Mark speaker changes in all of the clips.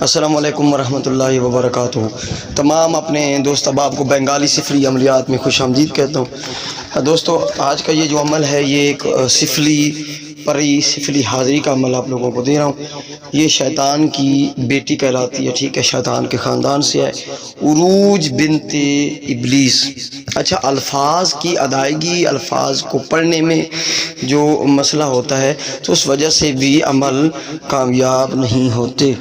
Speaker 1: السلام علیکم ورحمۃ اللہ وبرکاتہ۔ تمام اپنے دوست احباب کو بنگالی سفلی عملیات میں خوش آمدید کہتا ہوں۔ دوستو، آج کا یہ جو عمل ہے یہ ایک سفلی حاضری کا عمل آپ لوگوں کو دے رہا ہوں۔ یہ شیطان کی بیٹی کہلاتی ہے، ٹھیک ہے، شیطان کے خاندان سے ہے، عروج بنت ابلیس۔ اچھا، الفاظ کی ادائیگی، الفاظ کو پڑھنے میں جو مسئلہ ہوتا ہے تو اس وجہ سے بھی عمل کامیاب نہیں ہوتے۔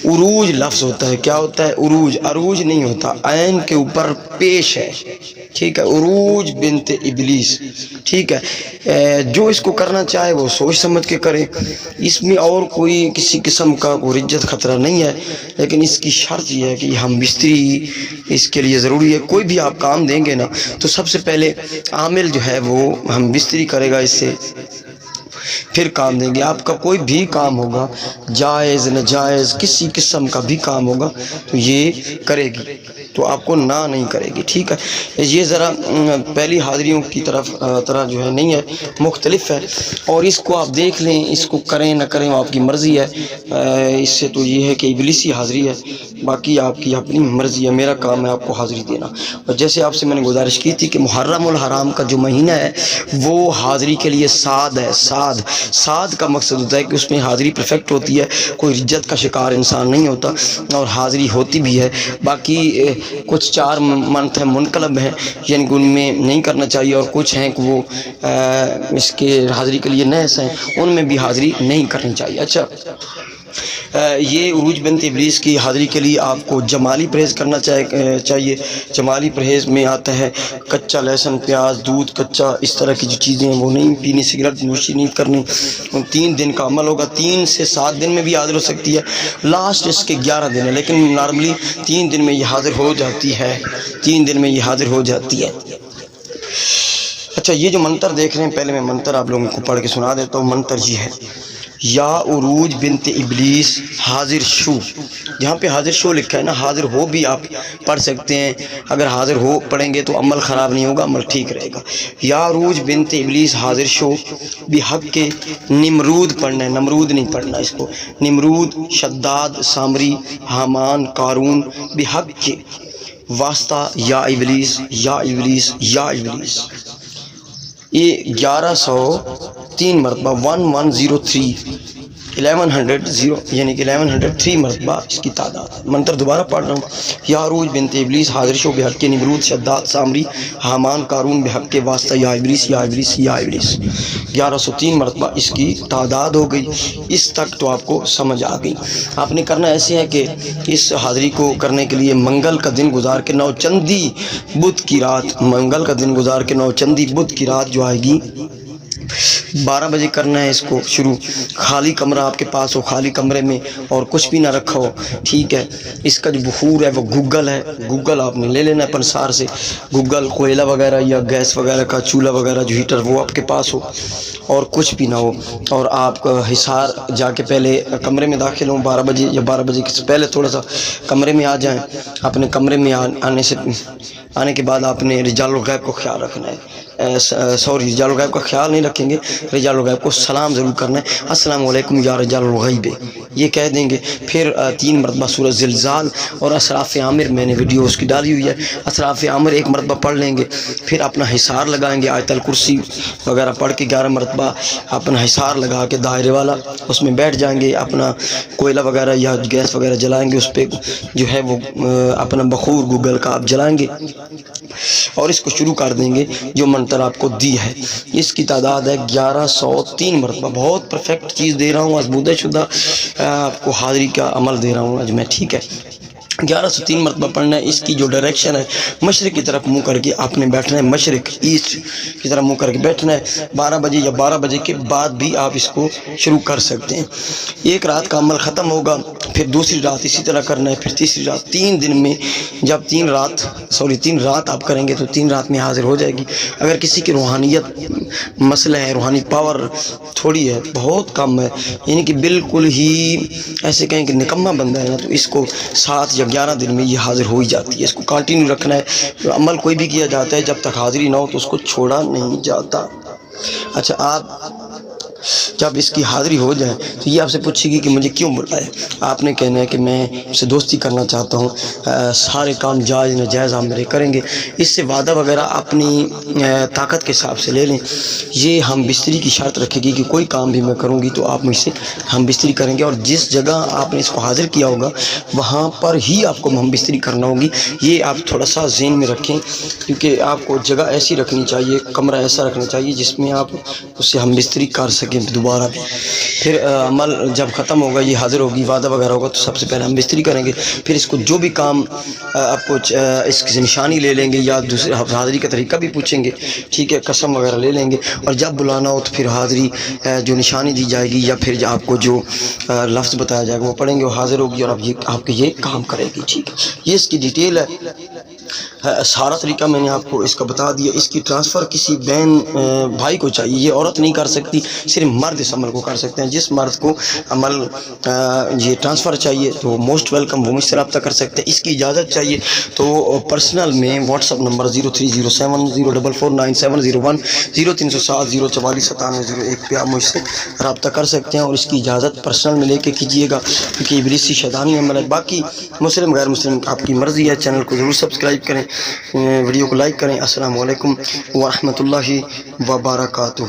Speaker 1: عروج لفظ ہوتا ہے، کیا ہوتا ہے؟ عروج، عروج نہیں ہوتا، عین کے اوپر پیش ہے، ٹھیک ہے، عروج بنت ابلیس، ٹھیک ہے۔ جو اس کو کرنا چاہے وہ سوچ سمجھ کے کرے، اس میں اور کوئی کسی قسم کا کوئی رجت خطرہ نہیں ہے، لیکن اس کی شرط یہ ہے کہ ہم بستری اس کے لیے ضروری ہے۔ کوئی بھی آپ کام دیں گے نا تو سب سے پہلے عامل جو ہے وہ ہم بستری کرے گا، اس سے پھر کام دیں گے۔ آپ کا کوئی بھی کام ہوگا، جائز ناجائز کسی قسم کا بھی کام ہوگا تو یہ کرے گی، تو آپ کو نہ نہیں کرے گی، ٹھیک ہے۔ یہ ذرا پہلی حاضریوں کی طرح جو ہے نہیں ہے، مختلف ہے، اور اس کو آپ دیکھ لیں، اس کو کریں نہ کریں وہ آپ کی مرضی ہے۔ اس سے تو یہ ہے کہ ابلیسی حاضری ہے، باقی آپ کی اپنی مرضی ہے، میرا کام ہے آپ کو حاضری دینا۔ اور جیسے آپ سے میں نے گزارش کی تھی کہ محرم الحرام کا جو مہینہ ہے وہ حاضری کے لیے سعد ہے۔ سعد کا مقصد ہوتا ہے کہ اس میں حاضری پرفیکٹ ہوتی ہے، کوئی رجت کا شکار انسان نہیں ہوتا، اور حاضری ہوتی بھی ہے۔ باقی کچھ 4 منتھ ہیں منقلب ہیں، یعنی کہ ان میں نہیں کرنا چاہیے، اور کچھ ہیں کہ وہ اس کے حاضری کے لیے نیس ہیں، ان میں بھی حاضری نہیں کرنی چاہیے۔ اچھا، یہ عروج بنت ابلیس کی حاضری کے لیے آپ کو جمالی پرہیز کرنا چاہیے۔ جمالی پرہیز میں آتا ہے کچا لہسن، پیاز، دودھ کچا، اس طرح کی جو چیزیں ہیں وہ نہیں پینی، سگریٹ نوشی نہیں کرنی۔ 3 دن کا عمل ہوگا، 3 سے 7 دن میں بھی حاضر ہو سکتی ہے، لاسٹ اس کے 11 دن ہے، لیکن نارملی 3 دن میں یہ حاضر ہو جاتی ہے، 3 دن میں یہ حاضر ہو جاتی ہے۔ اچھا، یہ جو منتر دیکھ رہے ہیں، پہلے میں منتر آپ لوگوں کو پڑھ کے سنا دیتا ہوں۔ منتر یہ ہے، یا عروج بنت ابلیس حاضر شو۔ جہاں پہ حاضر شو لکھا ہے نا، حاضر ہو بھی آپ پڑھ سکتے ہیں، اگر حاضر ہو پڑھیں گے تو عمل خراب نہیں ہوگا، عمل ٹھیک رہے گا۔ یا عروج بنت ابلیس حاضر شو بحق کے نمرود پڑھنا ہے، نمرود نہیں پڑھنا اس کو، نمرود، شداد، سامری، حامان، قارون، بحق کے واسطہ یا ابلیس، یا ابلیس، یا ابلیس۔ یہ 1103 مرتبہ 1103 یعنی کہ 1103 مرتبہ اس کی تعداد ہے۔ منتر دوبارہ پڑھ رہا ہوں، یا عروج بنت ابلیس حاضر شو بحق کے نمرود، شداد، سامری، حامان، قارون، بحق کے واسطہ یا ابلیس، یا ابلیس، یا ابلیس۔ 1103 مرتبہ اس کی تعداد ہو گئی۔ اس تک تو آپ کو سمجھ آ گئی۔ آپ نے کرنا ایسے ہے کہ اس حاضری کو کرنے کے لیے منگل کا دن گزار کے، نوچندی بدھ کی رات، منگل کا دن گزار کے نوچندی بدھ کی رات جو آئے گی 12 بجے کرنا ہے اس کو شروع۔ خالی کمرہ آپ کے پاس ہو، خالی کمرے میں اور کچھ بھی نہ رکھا ہو، ٹھیک ہے۔ اس کا جو بخور ہے وہ گوگل ہے، گوگل آپ نے لے لینا ہے پنسار سے، گوگل، کوئلہ وغیرہ یا گیس وغیرہ کا چولہا وغیرہ جو ہیٹر وہ آپ کے پاس ہو، اور کچھ بھی نہ ہو، اور آپ حصار جا کے پہلے کمرے میں داخل ہوں 12 بجے یا 12 بجے سے پہلے تھوڑا سا کمرے میں آ جائیں۔ اپنے کمرے میں آنے کے بعد آپ نے رجال الغیب کو خیال رکھنا ہے، رجال الغیب کا خیال نہیں رکھیں گے، رجال الغیب کو سلام ضرور کرنا ہے، السلام علیکم یا رجال الغیب، یہ کہہ دیں گے۔ پھر 3 مرتبہ سورہ زلزال اور اسراف عامر، میں نے ویڈیو اس کی ڈالی ہوئی ہے، اسراف عامر 1 مرتبہ پڑھ لیں گے، پھر اپنا حصار لگائیں گے، آیت الکرسی وغیرہ پڑھ کے 11 مرتبہ اپنا حصار لگا کے دائرے والا اس میں بیٹھ جائیں گے، اپنا کوئلہ وغیرہ یا گیس وغیرہ جلائیں گے، اس پہ جو ہے وہ اپنا بخور گوگل کا آپ جلائیں گے، اور اس کو شروع کر دیں گے جو منتر آپ کو دی ہے۔ اس کی تعداد ہے 1103 مرتبہ۔ بہت پرفیکٹ چیز دے رہا ہوں، آزمودہ شدہ آپ کو حاضری کا عمل دے رہا ہوں آج میں، ٹھیک ہے۔ 1103 مرتبہ پڑھنا ہے۔ اس کی جو ڈائریکشن ہے مشرق کی طرف منہ کر کے آپ نے بیٹھنا ہے، مشرق، ایسٹ کی طرف منہ کر کے بیٹھنا ہے۔ 12 بجے یا 12 بجے کے بعد بھی آپ اس کو شروع کر سکتے ہیں۔ 1 رات کا عمل ختم ہوگا، پھر دوسری رات اسی طرح کرنا ہے، پھر تیسری رات، 3 دن میں جب 3 رات آپ کریں گے تو 3 رات میں حاضر ہو جائے گی۔ اگر کسی کی روحانیت مسئلہ ہے، روحانی پاور تھوڑی ہے، بہت کم ہے، یعنی کہ بالکل ہی ایسے کہیں کہ نکمہ بندہ ہے نا، تو اس کو 7 یا 11 دن میں یہ حاضر ہو ہی جاتی ہے۔ اس کو کنٹینیو رکھنا ہے۔ عمل کوئی بھی کیا جاتا ہے جب تک حاضری نہ ہو تو اس کو چھوڑا نہیں جاتا۔ اچھا، آپ جب اس کی حاضری ہو جائے تو یہ آپ سے پوچھے گی کہ مجھے کیوں بلایا. آپ نے کہنا ہے کہ میں اس سے دوستی کرنا چاہتا ہوں, سارے کام جائز ناجائز آپ میرے کریں گے. اس سے وعدہ وغیرہ اپنی طاقت کے حساب سے لے لیں. یہ ہم بستری کی شرط رکھے گی کہ کوئی کام بھی میں کروں گی تو آپ مجھ سے ہم بستری کریں گے, اور جس جگہ آپ نے اس کو حاضر کیا ہوگا وہاں پر ہی آپ کو ہم بستری کرنا ہوگی. یہ آپ تھوڑا سا ذہن میں رکھیں, کیونکہ آپ کو جگہ ایسی رکھنی چاہیے, کمرہ ایسا رکھنا چاہیے جس میں آپ اس سے ہم بستری کر سکیں دوبارہ بھی. پھر عمل جب ختم ہوگا, یہ حاضر ہوگی, وعدہ وغیرہ ہوگا, تو سب سے پہلے ہم بستری کریں گے. پھر اس کو جو بھی کام آپ کو اس کی نشانی لے لیں گے, یا دوسرے حاضری کا طریقہ بھی پوچھیں گے, ٹھیک ہے, قسم وغیرہ لے لیں گے. اور جب بلانا ہو تو پھر حاضری جو نشانی دی جائے گی یا پھر آپ کو جو لفظ بتایا جائے گا وہ پڑھیں گے, وہ حاضر ہوگی اور آپ کے یہ کام کرے گی. ٹھیک ہے, یہ اس کی ڈیٹیل ہے. سارا طریقہ میں نے آپ کو اس کا بتا دیا. اس کی ٹرانسفر کسی بہن بھائی کو چاہیے, یہ عورت نہیں کر سکتی, صرف مرد اس عمل کو کر سکتے ہیں. جس مرد کو عمل یہ ٹرانسفر چاہیے تو موسٹ ویلکم, وہ مجھ سے رابطہ کر سکتے ہیں. اس کی اجازت چاہیے تو پرسنل میں واٹس اپ نمبر 0307044970 030704409701 پہ آپ مجھ سے رابطہ کر سکتے ہیں, اور اس کی اجازت پرسنل میں لے کے کیجیے گا, کیونکہ ابلیسی شیطانی عمل ہے. باقی مسلم غیر مسلم آپ کی مرضی ہے. چینل کو ضرور سبسکرائب کریں, ویڈیو کو لائک کریں. السلام علیکم ورحمۃ اللہ وبرکاتہ.